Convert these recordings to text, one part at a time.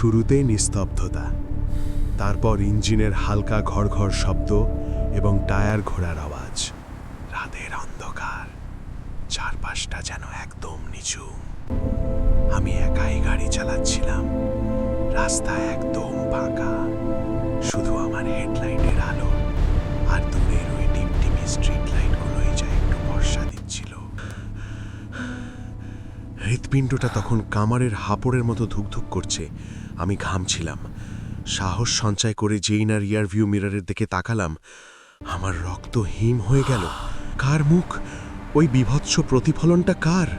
শুরুতেই নিস্তব্ধতা, তারপর ইঞ্জিনের হালকা ঘড়ঘড় শব্দ এবং টায়ার ঘোরার আওয়াজ। রাতের অন্ধকার, চারপাশটা যেন একদম নিঝুম। আমি একাই গাড়ি চালাচ্ছিলাম, রাস্তা একদম ফাঁকা, শুধু আমার হেডলাইটের আলো আর দূরের ওই টিমটিমি স্ট্রিট লাইটগুলোই যা একটু বর্ষা দিচ্ছিল। হৃৎপিণ্ডটা তখন কামারের হাঁপড়ের মতো ধুকধুক করছে। আমি ঘামছিলাম। সাহস সঞ্চয় করে যেই না রিয়ার ভিউ মিররের দিকে তাকালাম, আমার রক্ত হিম হয়ে গেল। কার মুখ? ওই বীভৎস প্রতিফলনটা কার?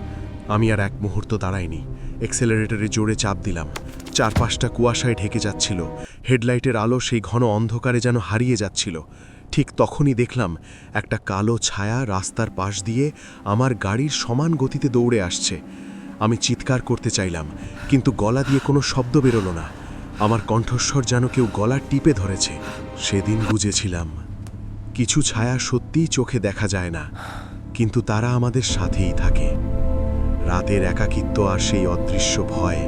আমি আর এক মুহূর্ত দাঁড়াইনি, এক্সেলারেটরে জোরে চাপ দিলাম। চারপাশটা কুয়াশায় ঢেকে যাচ্ছিল, হেডলাইটের আলো সেই ঘন অন্ধকারে যেন হারিয়ে যাচ্ছিল। ঠিক তখনই দেখলাম একটা কালো ছায়া রাস্তার পাশ দিয়ে আমার গাড়ির সমান গতিতে দৌড়ে আসছে। আমি চিৎকার করতে চাইলাম, কিন্তু গলা দিয়ে কোনো শব্দ বেরোলো না। আমার কণ্ঠস্বর যেন কেউ গলা টিপে ধরেছে। সেদিন বুঝেছিলাম, কিছু ছায়া সত্যিই চোখে দেখা যায় না, কিন্তু তারা আমাদের সাথেই থাকে। রাতের একাকিত্ব আর সেই অদৃশ্য ভয়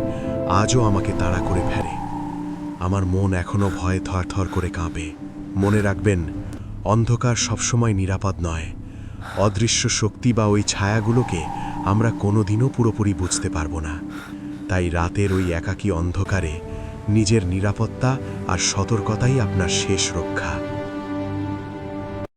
আজও আমাকে তাড়া করে ফেলে। আমার মন এখনও ভয়ে থরথর করে কাঁপে। মনে রাখবেন, অন্ধকার সবসময় নিরাপদ নয়। অদৃশ্য শক্তি বা ওই ছায়াগুলোকে আমরা কোনোদিনও পুরোপুরি বুঝতে পারবো না। তাই রাতের ওই একাকী অন্ধকারে নিজের নিরাপত্তা আর সতর্কতাই আপনার শেষ রক্ষা।